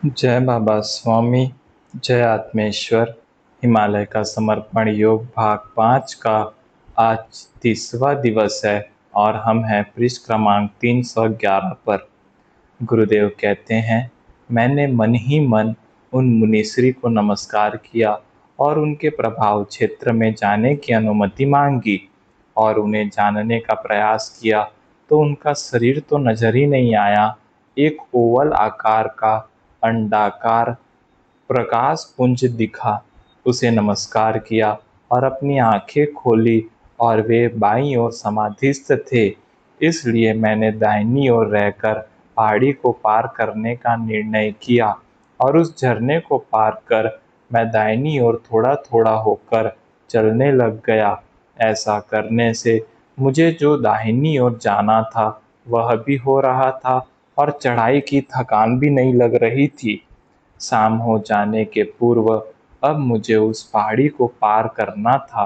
जय बाबा स्वामी, जय आत्मेश्वर। हिमालय का समर्पण योग भाग 5 का आज 30वां दिवस है और हम हैं पृष्ठ क्रमांक 311 पर। गुरुदेव कहते हैं, मैंने मन ही मन उन मुनिश्री को नमस्कार किया और उनके प्रभाव क्षेत्र में जाने की अनुमति मांगी और उन्हें जानने का प्रयास किया तो उनका शरीर तो नजर ही नहीं आया। एक ओवल आकार का अंडाकार प्रकाश पुंज दिखा। उसे नमस्कार किया और अपनी आंखें खोली और वे बाईं ओर समाधिस्थ थे। इसलिए मैंने दाहिनी ओर रहकर पहाड़ी को पार करने का निर्णय किया और उस झरने को पार कर मैं दाहिनी ओर थोड़ा थोड़ा होकर चलने लग गया। ऐसा करने से मुझे जो दाहिनी ओर जाना था वह भी हो रहा था और चढ़ाई की थकान भी नहीं लग रही थी। शाम हो जाने के पूर्व अब मुझे उस पहाड़ी को पार करना था,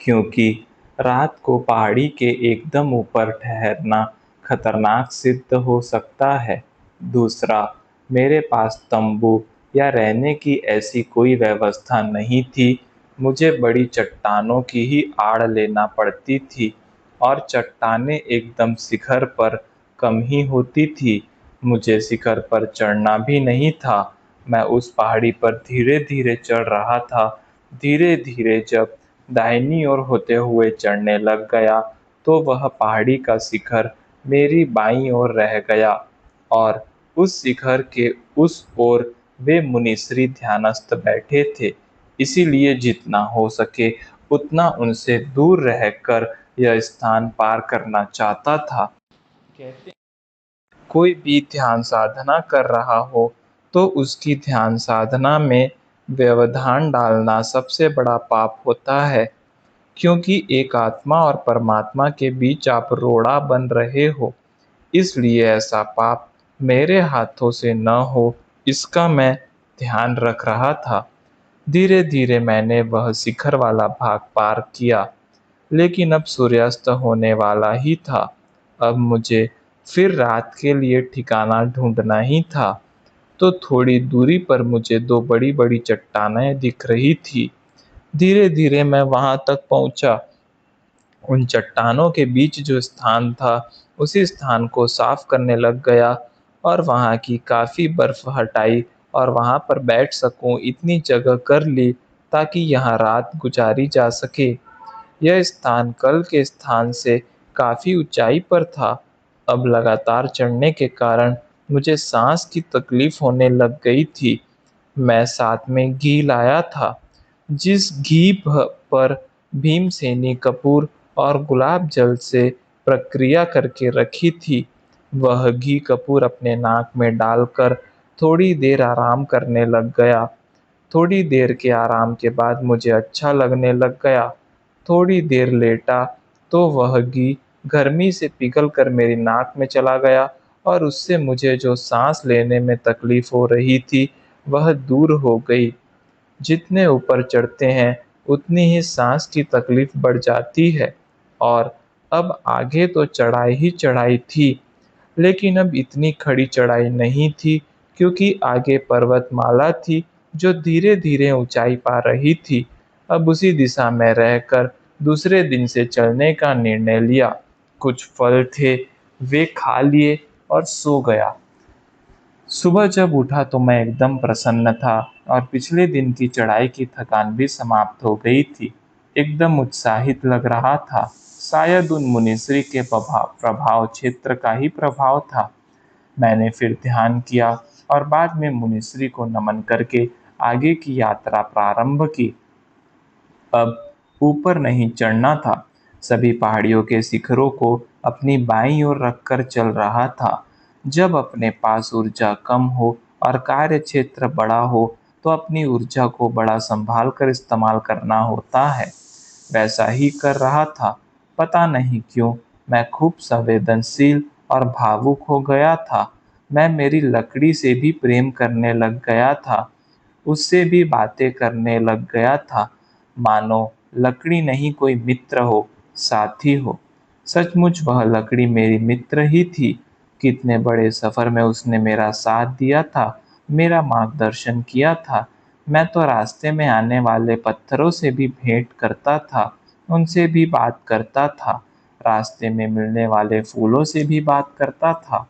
क्योंकि रात को पहाड़ी के एकदम ऊपर ठहरना खतरनाक सिद्ध हो सकता है। दूसरा, मेरे पास तंबू या रहने की ऐसी कोई व्यवस्था नहीं थी। मुझे बड़ी चट्टानों की ही आड़ लेना पड़ती थी और चट्टानें एकदम शिखर पर कम ही होती थी। मुझे शिखर पर चढ़ना भी नहीं था। मैं उस पहाड़ी पर धीरे धीरे चढ़ रहा था। धीरे धीरे जब दाहिनी ओर होते हुए चढ़ने लग गया तो वह पहाड़ी का शिखर मेरी बाईं ओर रह गया और उस शिखर के उस ओर वे मुनिश्री ध्यानस्थ बैठे थे। इसीलिए जितना हो सके उतना उनसे दूर रहकर यह स्थान पार करना चाहता था। कहते कोई भी ध्यान साधना कर रहा हो तो उसकी ध्यान साधना में व्यवधान डालना सबसे बड़ा पाप होता है, क्योंकि एक आत्मा और परमात्मा के बीच आप रोड़ा बन रहे हो। इसलिए ऐसा पाप मेरे हाथों से न हो, इसका मैं ध्यान रख रहा था। धीरे धीरे मैंने वह शिखर वाला भाग पार किया, लेकिन अब सूर्यास्त होने वाला ही था। अब मुझे फिर रात के लिए ठिकाना ढूंढना ही था। तो थोड़ी दूरी पर मुझे दो बड़ी बड़ी चट्टानें दिख रही थी। धीरे धीरे मैं वहां तक पहुंचा। उन चट्टानों के बीच जो स्थान था उसी स्थान को साफ करने लग गया और वहां की काफी बर्फ हटाई और वहां पर बैठ सकूं इतनी जगह कर ली ताकि यहाँ रात गुजारी जा सके। यह स्थान कल के स्थान से काफी ऊंचाई पर था। अब लगातार चढ़ने के कारण मुझे सांस की तकलीफ होने लग गई थी। मैं साथ में घी लाया था। जिस पर भीमसेनी कपूर और गुलाब जल से प्रक्रिया करके रखी थी, वह घी कपूर अपने नाक में डालकर थोड़ी देर आराम करने लग गया। थोड़ी देर के आराम के बाद मुझे अच्छा लगने लग गया। थोड़ी देर लेटा तो वह घी गर्मी से पिघल कर मेरी नाक में चला गया और उससे मुझे जो सांस लेने में तकलीफ हो रही थी वह दूर हो गई। जितने ऊपर चढ़ते हैं उतनी ही सांस की तकलीफ बढ़ जाती है। और अब आगे तो चढ़ाई ही चढ़ाई थी, लेकिन अब इतनी खड़ी चढ़ाई नहीं थी, क्योंकि आगे पर्वतमाला थी जो धीरे धीरे ऊंचाई पा रही थी। अब उसी दिशा में रहकर दूसरे दिन से चलने का निर्णय लिया। कुछ फल थे, वे खा लिए और सो गया। सुबह जब उठा तो मैं एकदम प्रसन्न था और पिछले दिन की चढ़ाई की थकान भी समाप्त हो गई थी। एकदम उत्साहित लग रहा था। शायद उन मुनिश्री के प्रभाव प्रभाव क्षेत्र का ही प्रभाव था। मैंने फिर ध्यान किया और बाद में मुनिश्री को नमन करके आगे की यात्रा प्रारंभ की। अब ऊपर नहीं चढ़ना था। सभी पहाड़ियों के शिखरों को अपनी बाईं ओर रखकर चल रहा था। जब अपने पास ऊर्जा कम हो और कार्य क्षेत्र बड़ा हो तो अपनी ऊर्जा को बड़ा संभाल कर इस्तेमाल करना होता है। वैसा ही कर रहा था। पता नहीं क्यों मैं खूब संवेदनशील और भावुक हो गया था। मैं मेरी लकड़ी से भी प्रेम करने लग गया था। उससे भी बातें करने लग गया था, मानो लकड़ी नहीं कोई मित्र हो, साथी हो। सचमुच वह लकड़ी मेरी मित्र ही थी। कितने बड़े सफर में उसने मेरा साथ दिया था। मेरा मार्गदर्शन किया था। मैं तो रास्ते में आने वाले पत्थरों से भी भेंट करता था, उनसे भी बात करता था। रास्ते में मिलने वाले फूलों से भी बात करता था,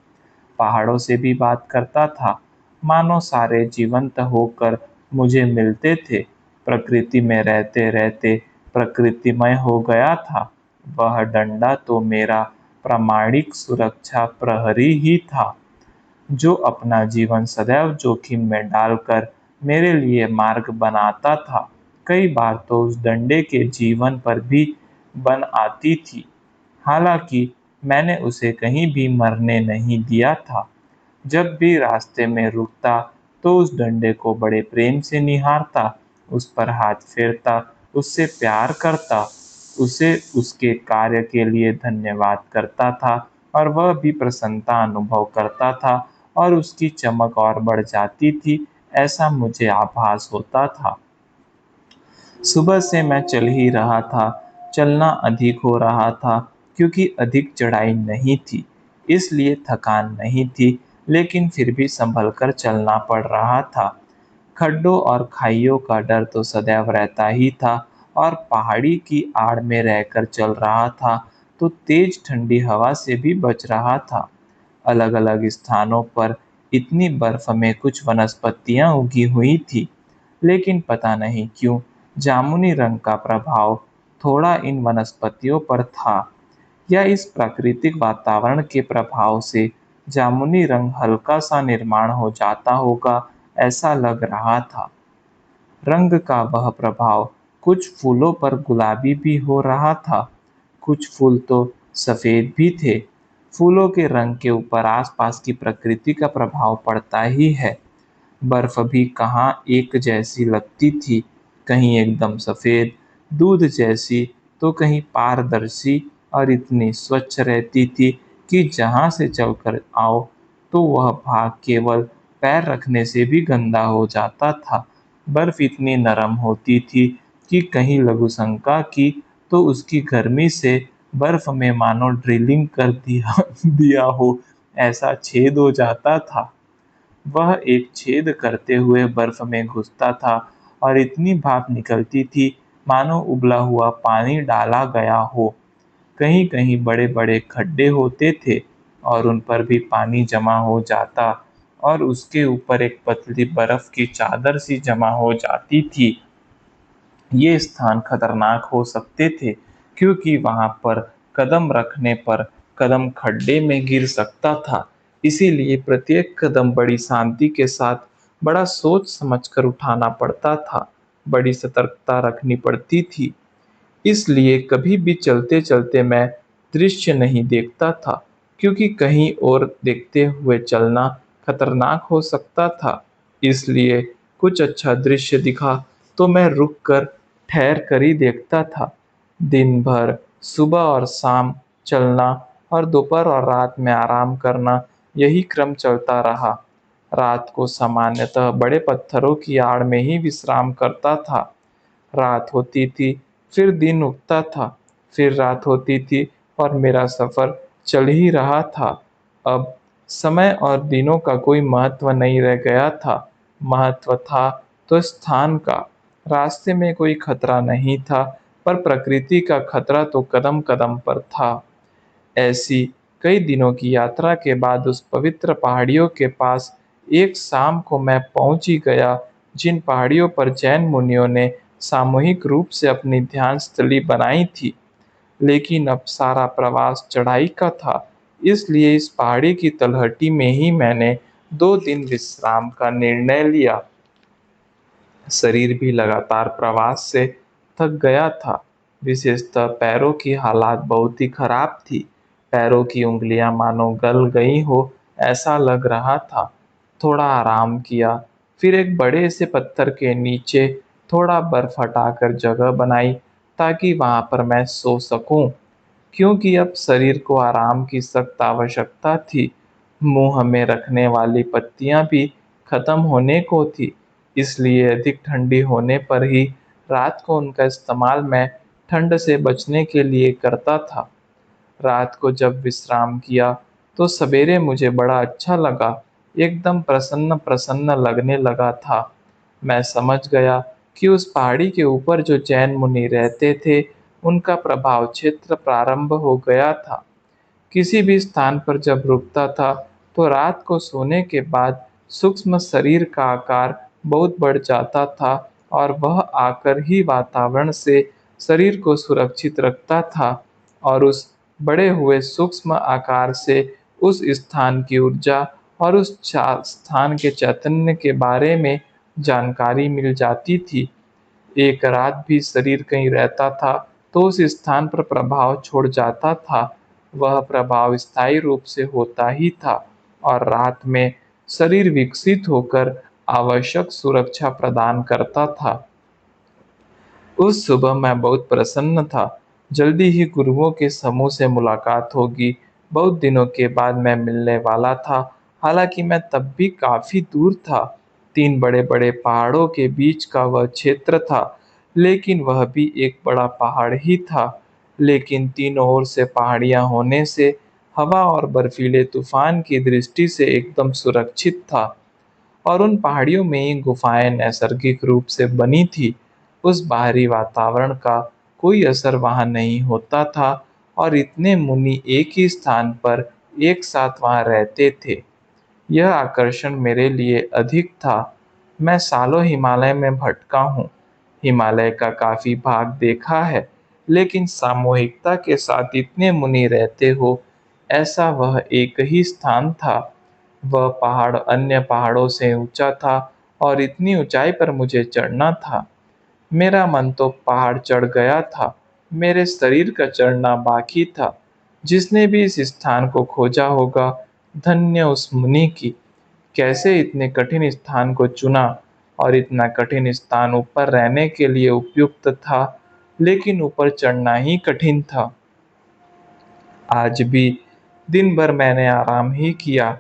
पहाड़ों से भी बात करता था। मानो सारे जीवंत होकर मुझे मिलते थे। प्रकृति में रहते रहते प्रकृतिमय हो गया था। वह डंडा तो मेरा प्रामाणिक सुरक्षा प्रहरी ही था, जो अपना जीवन सदैव जोखिम में डालकर मेरे लिए मार्ग बनाता था। कई बार तो उस डंडे के जीवन पर भी बन आती थी। हालांकि मैंने उसे कहीं भी मरने नहीं दिया था। जब भी रास्ते में रुकता तो उस डंडे को बड़े प्रेम से निहारता, उस पर हाथ फेरता, उससे प्यार करता, उसे उसके कार्य के लिए धन्यवाद करता था और वह भी प्रसन्नता अनुभव करता था और उसकी चमक और बढ़ जाती थी, ऐसा मुझे आभास होता था। सुबह से मैं चल ही रहा था। चलना अधिक हो रहा था क्योंकि अधिक चढ़ाई नहीं थी, इसलिए थकान नहीं थी, लेकिन फिर भी संभल कर चलना पड़ रहा था। खड्डों और खाइयों का डर तो सदैव रहता ही था और पहाड़ी की आड़ में रहकर चल रहा था तो तेज ठंडी हवा से भी बच रहा था। अलग-अलग स्थानों पर इतनी बर्फ में कुछ वनस्पतियां उगी हुई थी, लेकिन पता नहीं क्यों जामुनी रंग का प्रभाव थोड़ा इन वनस्पतियों पर था, या इस प्राकृतिक वातावरण के प्रभाव से जामुनी रंग हल्का सा निर्माण हो जाता होगा, ऐसा लग रहा था। रंग का वह प्रभाव कुछ फूलों पर गुलाबी भी हो रहा था, कुछ फूल तो सफेद भी थे। फूलों के रंग के ऊपर आसपास की प्रकृति का प्रभाव पड़ता ही है। बर्फ भी कहाँ एक जैसी लगती थी, कहीं एकदम सफेद दूध जैसी, तो कहीं पारदर्शी, और इतनी स्वच्छ रहती थी कि जहाँ से चलकर आओ तो वह भाग केवल पैर रखने से भी गंदा हो जाता था। बर्फ इतनी नरम होती थी कि कहीं लघुशंका की तो उसकी गर्मी से बर्फ में मानो ड्रिलिंग कर दिया दिया हो, ऐसा छेद हो जाता था। वह एक छेद करते हुए बर्फ में घुसता था और इतनी भाप निकलती थी मानो उबला हुआ पानी डाला गया हो। कहीं कहीं बड़े बड़े खड्डे होते थे और उन पर भी पानी जमा हो जाता और उसके ऊपर एक पतली बर्फ की चादर सी जमा हो जाती थी। ये स्थान खतरनाक हो सकते थे क्योंकि वहां पर कदम रखने पर कदम खड्डे में गिर सकता था। इसीलिए प्रत्येक कदम बड़ी शांति के साथ, बड़ा सोच समझकर उठाना पड़ता था, बड़ी सतर्कता रखनी पड़ती थी। इसलिए कभी भी चलते चलते मैं दृश्य नहीं देखता था, क्योंकि कहीं और देखते हुए चलना खतरनाक हो सकता था। इसलिए कुछ अच्छा दृश्य दिखा तो मैं रुक कर ठहर कर ही देखता था। दिन भर सुबह और शाम चलना और दोपहर और रात में आराम करना, यही क्रम चलता रहा। रात को सामान्यतः बड़े पत्थरों की आड़ में ही विश्राम करता था। रात होती थी, फिर दिन उगता था, फिर रात होती थी और मेरा सफ़र चल ही रहा था। अब समय और दिनों का कोई महत्व नहीं रह गया था। महत्व था तो स्थान का। रास्ते में कोई खतरा नहीं था, पर प्रकृति का खतरा तो कदम-कदम पर था। ऐसी कई दिनों की यात्रा के बाद उस पवित्र पहाड़ियों के पास एक शाम को मैं पहुंच ही गया, जिन पहाड़ियों पर जैन मुनियों ने सामूहिक रूप से अपनी ध्यान स्थली बनाई थी। लेकिन अब सारा प्रवास चढ़ाई का था, इसलिए इस पहाड़ी की तलहटी में ही मैंने 2 दिन विश्राम का निर्णय लिया। शरीर भी लगातार प्रवास से थक गया था, विशेषतः पैरों की हालात बहुत ही खराब थी। पैरों की उंगलियां मानो गल गई हो, ऐसा लग रहा था। थोड़ा आराम किया, फिर एक बड़े से पत्थर के नीचे थोड़ा बर्फ हटाकर जगह बनाई ताकि वहां पर मैं सो सकूं, क्योंकि अब शरीर को आराम की सख्त आवश्यकता थी। मुंह में रखने वाली पत्तियां भी खत्म होने को थी, इसलिए अधिक ठंडी होने पर ही रात को उनका इस्तेमाल मैं ठंड से बचने के लिए करता था। रात को जब विश्राम किया तो सवेरे मुझे बड़ा अच्छा लगा। एकदम प्रसन्न प्रसन्न लगने लगा था। मैं समझ गया कि उस पहाड़ी के ऊपर जो जैन मुनि रहते थे, उनका प्रभाव क्षेत्र प्रारंभ हो गया था। किसी भी स्थान पर जब रुकता था, तो रात को सोने के बाद सूक्ष्म शरीर का आकार बहुत बढ़ जाता था और वह आकर ही वातावरण से शरीर को सुरक्षित रखता था और उस बड़े हुए सूक्ष्म आकार से उस स्थान की ऊर्जा और उस स्थान के चैतन्य के बारे में जानकारी मिल जाती थी। एक रात भी शरीर कहीं रहता था तो उस स्थान पर प्रभाव छोड़ जाता था। वह प्रभाव स्थायी रूप से होता ही था और रात में शरीर विकसित होकर आवश्यक सुरक्षा प्रदान करता था। उस सुबह मैं बहुत प्रसन्न था। जल्दी ही गुरुओं के समूह से मुलाकात होगी। बहुत दिनों के बाद मैं मिलने वाला था। हालांकि मैं तब भी काफी दूर था। 3 बड़े-बड़े पहाड़ों के बीच का वह क्षेत्र था, लेकिन वह भी एक बड़ा पहाड़ ही था। लेकिन तीनों ओर से पहाड़ियां होने से हवा और बर्फीले तूफान की दृष्टि से एकदम सुरक्षित था। और उन पहाड़ियों में ही गुफाएं नैसर्गिक रूप से बनी थी। उस बाहरी वातावरण का कोई असर वहां नहीं होता था और इतने मुनि एक ही स्थान पर एक साथ वहां रहते थे। यह आकर्षण मेरे लिए अधिक था। मैं सालों हिमालय में भटका हूँ, हिमालय का काफी भाग देखा है, लेकिन सामूहिकता के साथ इतने मुनि रहते हो, ऐसा वह एक ही स्थान था। वह पहाड़ अन्य पहाड़ों से ऊंचा था और इतनी ऊंचाई पर मुझे चढ़ना था। मेरा मन तो पहाड़ चढ़ गया था, मेरे शरीर का चढ़ना बाकी था। जिसने भी इस स्थान को खोजा होगा, धन्य उस मुनि की। कैसे इतने कठिन स्थान को चुना और इतना कठिन स्थान ऊपर रहने के लिए उपयुक्त था, लेकिन ऊपर चढ़ना ही कठिन था। आज भी दिन भर मैंने आराम ही किया।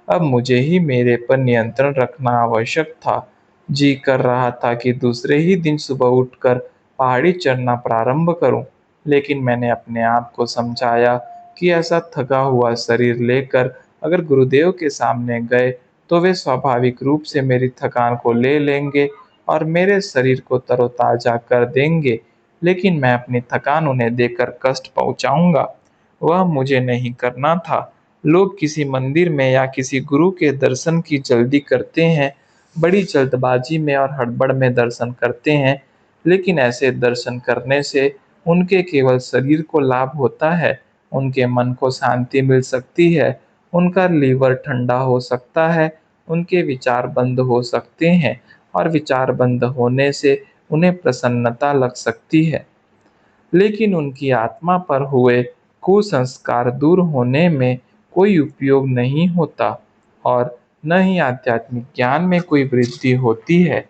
अब मुझे ही मेरे पर नियंत्रण रखना आवश्यक था। जी कर रहा था कि दूसरे ही दिन सुबह उठकर पहाड़ी चढ़ना प्रारंभ करूं, लेकिन मैंने अपने आप को समझाया कि ऐसा थका हुआ शरीर लेकर अगर गुरुदेव के सामने गए तो वे स्वाभाविक रूप से मेरी थकान को ले लेंगे और मेरे शरीर को तरोताजा कर देंगे, लेकिन मैं अपनी थकान उन्हें देकर कष्ट पहुंचाऊंगा। वह मुझे नहीं करना था। लोग किसी मंदिर में या किसी गुरु के दर्शन की जल्दी करते हैं, बड़ी जल्दबाजी में और हड़बड़ में दर्शन करते हैं, लेकिन ऐसे दर्शन करने से उनके केवल शरीर को लाभ होता है, उनके मन को शांति मिल सकती है, उनका लीवर ठंडा हो सकता है, उनके विचार बंद हो सकते हैं और विचार बंद होने से उन्हें प्रसन्नता लग सकती है। लेकिन उनकी आत्मा पर हुए कुसंस्कार दूर होने में कोई उपयोग नहीं होता और न ही आध्यात्मिक ज्ञान में कोई वृद्धि होती है।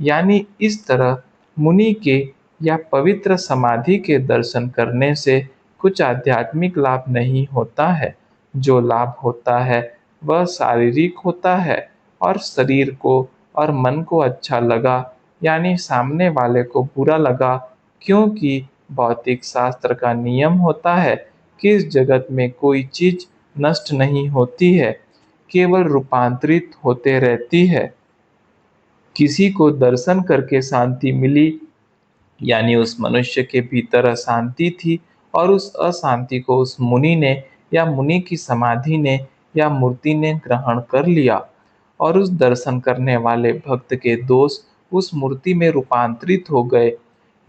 यानी इस तरह मुनि के या पवित्र समाधि के दर्शन करने से कुछ आध्यात्मिक लाभ नहीं होता है। जो लाभ होता है वह शारीरिक होता है और शरीर को और मन को अच्छा लगा, यानी सामने वाले को बुरा लगा, क्योंकि भौतिक शास्त्र का नियम होता है कि इस जगत में कोई चीज नष्ट नहीं होती है, केवल रूपांतरित होते रहती है। किसी को दर्शन करके शांति मिली, यानी उस मनुष्य के भीतर अशांति थी और उस अशांति को उस मुनि ने या मुनि की समाधि ने या मूर्ति ने ग्रहण कर लिया और उस दर्शन करने वाले भक्त के दोष उस मूर्ति में रूपांतरित हो गए।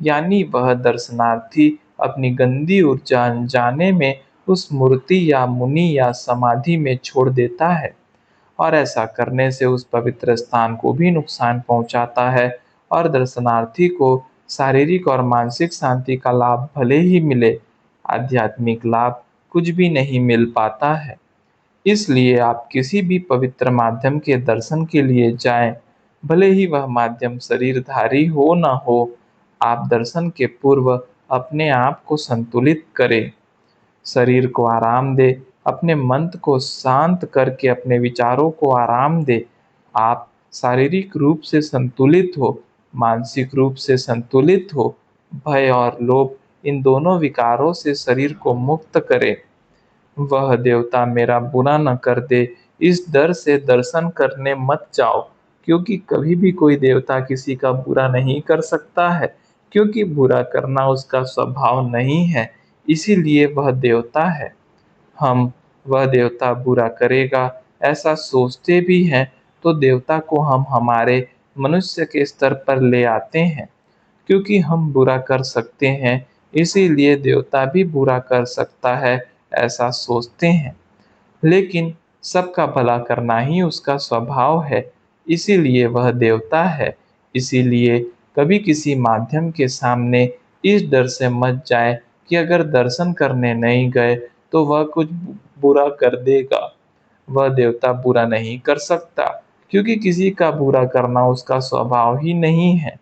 यानी वह दर्शनार्थी अपनी गंदी ऊर्जा अनजाने में उस मूर्ति या मुनि या समाधि में छोड़ देता है और ऐसा करने से उस पवित्र स्थान को भी नुकसान पहुंचाता है और दर्शनार्थी को शारीरिक और मानसिक शांति का लाभ भले ही मिले, आध्यात्मिक लाभ कुछ भी नहीं मिल पाता है। इसलिए आप किसी भी पवित्र माध्यम के दर्शन के लिए जाएं, भले ही वह माध्यम शरीरधारी हो न हो, आप दर्शन के पूर्व अपने आप को संतुलित करें। शरीर को आराम दे, अपने मन को शांत करके अपने विचारों को आराम दे। आप शारीरिक रूप से संतुलित हो, मानसिक रूप से संतुलित हो, भय और लोभ इन दोनों विकारों से शरीर को मुक्त करें। वह देवता मेरा बुरा न कर दे इस डर से दर्शन करने मत जाओ, क्योंकि कभी भी कोई देवता किसी का बुरा नहीं कर सकता है, क्योंकि बुरा करना उसका स्वभाव नहीं है, इसीलिए वह देवता है। हम वह देवता बुरा करेगा ऐसा सोचते भी हैं, तो देवता को हम हमारे मनुष्य के स्तर पर ले आते हैं, क्योंकि हम बुरा कर सकते हैं, इसीलिए देवता भी बुरा कर सकता है ऐसा सोचते हैं। लेकिन सबका भला करना ही उसका स्वभाव है, इसीलिए वह देवता है। इसीलिए कभी किसी माध्यम के सामने इस डर से मत जाए कि अगर दर्शन करने नहीं गए तो वह कुछ बुरा कर देगा। वह देवता बुरा नहीं कर सकता, क्योंकि किसी का बुरा करना उसका स्वभाव ही नहीं है।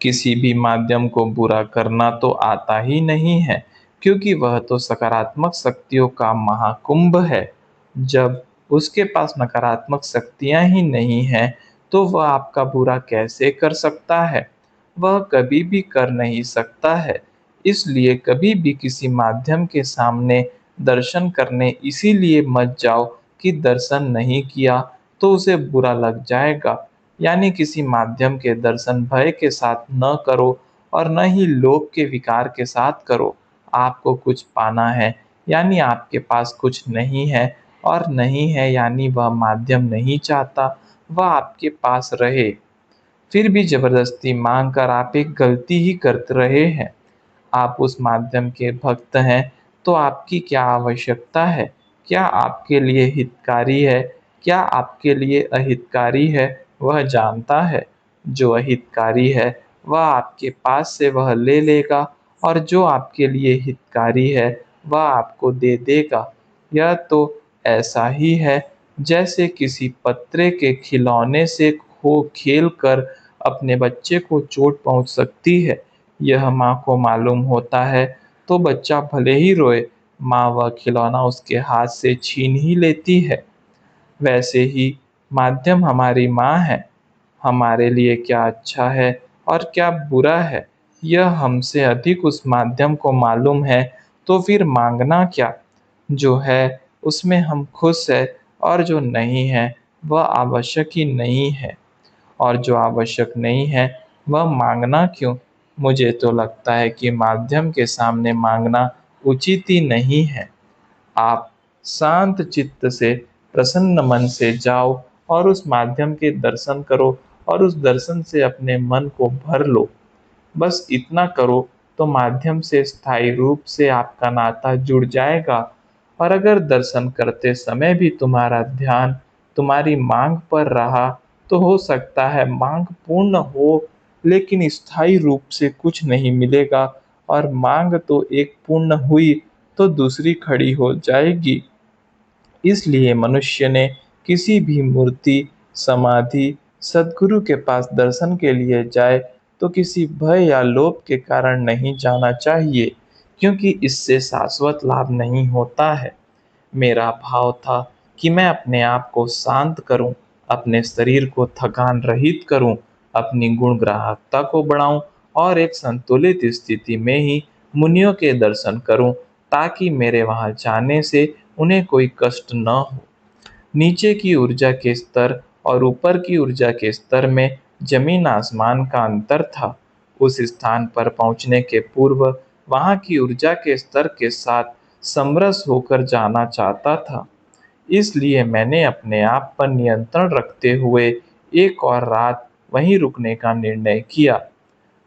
किसी भी माध्यम को बुरा करना तो आता ही नहीं है, क्योंकि वह तो सकारात्मक शक्तियों का महाकुंभ है। जब उसके पास नकारात्मक शक्तियां ही नहीं हैं, तो वह आपका बुरा कैसे कर सकता है? वह कभी भी कर नहीं सकता है। इसलिए कभी भी किसी माध्यम के सामने दर्शन करने इसीलिए मत जाओ कि दर्शन नहीं किया तो उसे बुरा लग जाएगा। यानी किसी माध्यम के दर्शन भय के साथ न करो और न ही लोभ के विकार के साथ करो। आपको कुछ पाना है, यानी आपके पास कुछ नहीं है, और नहीं है यानी वह माध्यम नहीं चाहता वह आपके पास रहे। फिर भी जबरदस्ती मांग कर आप एक गलती ही कर रहे हैं। आप उस माध्यम के भक्त हैं, तो आपकी क्या आवश्यकता है? क्या आपके लिए हितकारी है? क्या आपके लिए अहितकारी है? वह जानता है। जो अहितकारी है, वह आपके पास से वह ले लेगा, और जो आपके लिए हितकारी है, वह आपको दे देगा। यह तो ऐसा ही है जैसे किसी पत्रे के खिलौने से खो खेल कर अपने बच्चे को चोट पहुंच सकती है। यह माँ को मालूम होता है, तो बच्चा भले ही रोए, माँ वह खिलौना उसके हाथ से छीन ही लेती है। वैसे ही माध्यम हमारी माँ है। हमारे लिए क्या अच्छा है और क्या बुरा है, यह हमसे अधिक उस माध्यम को मालूम है, तो फिर मांगना क्या? जो है उसमें हम खुश है, और जो नहीं है वह आवश्यक ही नहीं है। और जो आवश्यक नहीं है वह मांगना क्यों? मुझे तो लगता है कि माध्यम के सामने मांगना उचित ही नहीं है। आप शांत चित्त से, प्रसन्न मन से जाओ और उस माध्यम के दर्शन करो, और उस दर्शन से अपने मन को भर लो। बस इतना करो तो माध्यम से स्थायी रूप से आपका नाता जुड़ जाएगा। और अगर दर्शन करते समय भी तुम्हारा ध्यान तुम्हारी मांग पर रहा, तो हो सकता है मांग पूर्ण हो, लेकिन स्थायी रूप से कुछ नहीं मिलेगा, और मांग तो एक पूर्ण हुई तो दूसरी खड़ी हो जाएगी। इसलिए मनुष्य ने किसी भी मूर्ति, समाधि, सद्गुरु के पास दर्शन के लिए जाए तो किसी भय या लोभ के कारण नहीं जाना चाहिए, क्योंकि इससे शाश्वत लाभ नहीं होता है। मेरा भाव था कि मैं अपने आप को शांत करूं, अपने शरीर को थकान रहित करूं, अपनी गुणग्राहकता को बढ़ाऊं, और एक संतुलित स्थिति में ही मुनियों के दर्शन करूं, ताकि मेरे वहां जाने से उन्हें कोई कष्ट न हो। नीचे की ऊर्जा के स्तर और ऊपर की ऊर्जा के स्तर में जमीन आसमान का अंतर था। उस स्थान पर पहुंचने के पूर्व वहां की ऊर्जा के स्तर के साथ समरस होकर जाना चाहता था। इसलिए मैंने अपने आप पर नियंत्रण रखते हुए एक और रात वहीं रुकने का निर्णय किया।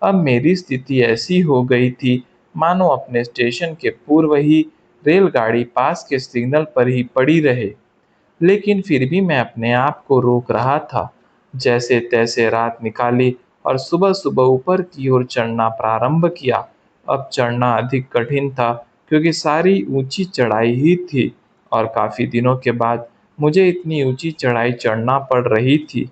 अब मेरी स्थिति ऐसी हो गई थी मानो अपने स्टेशन के पूर्व ही रेलगाड़ी पास के सिग्नल पर ही पड़ी रहे। लेकिन फिर भी मैं अपने आप को रोक रहा था। जैसे तैसे रात निकाली और सुबह सुबह ऊपर की ओर चढ़ना प्रारंभ किया। अब चढ़ना अधिक कठिन था, क्योंकि सारी ऊंची चढ़ाई ही थी, और काफी दिनों के बाद मुझे इतनी ऊंची चढ़ाई चढ़ना पड़ रही थी।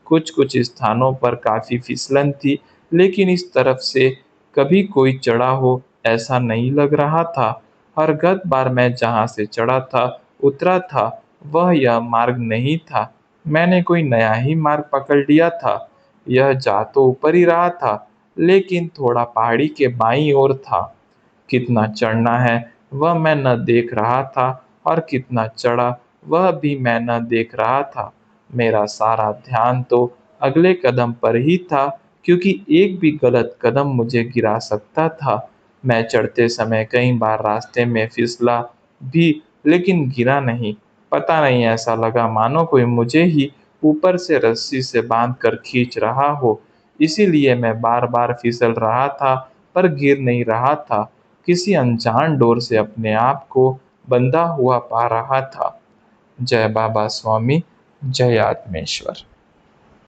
कुछ कुछ स्थानों पर काफी फिसलन थी, लेकिन इस तरफ से कभी कोई चढ़ा हो ऐसा नहीं लग रहा था। और गत बार मैं जहाँ से चढ़ा था, उतरा था, वह यह मार्ग नहीं था। मैंने कोई नया ही मार्ग पकड़ लिया था। यह जा तो ऊपर ही रहा था, लेकिन थोड़ा पहाड़ी के बाईं ओर था। कितना चढ़ना है वह मैं न देख रहा था, और कितना चढ़ा वह भी मैं न देख रहा था। मेरा सारा ध्यान तो अगले कदम पर ही था, क्योंकि एक भी गलत कदम मुझे गिरा सकता था। मैं चढ़ते समय कई बार रास्ते में फिसला भी, लेकिन गिरा नहीं। पता नहीं, ऐसा लगा मानो कोई मुझे ही ऊपर से रस्सी से बांध कर खींच रहा हो। इसीलिए मैं बार-बार फिसल रहा था, पर गिर नहीं रहा था। किसी अनजान डोर से अपने आप को बंधा हुआ पा रहा था। जय बाबा स्वामी, जय आत्मेश्वर।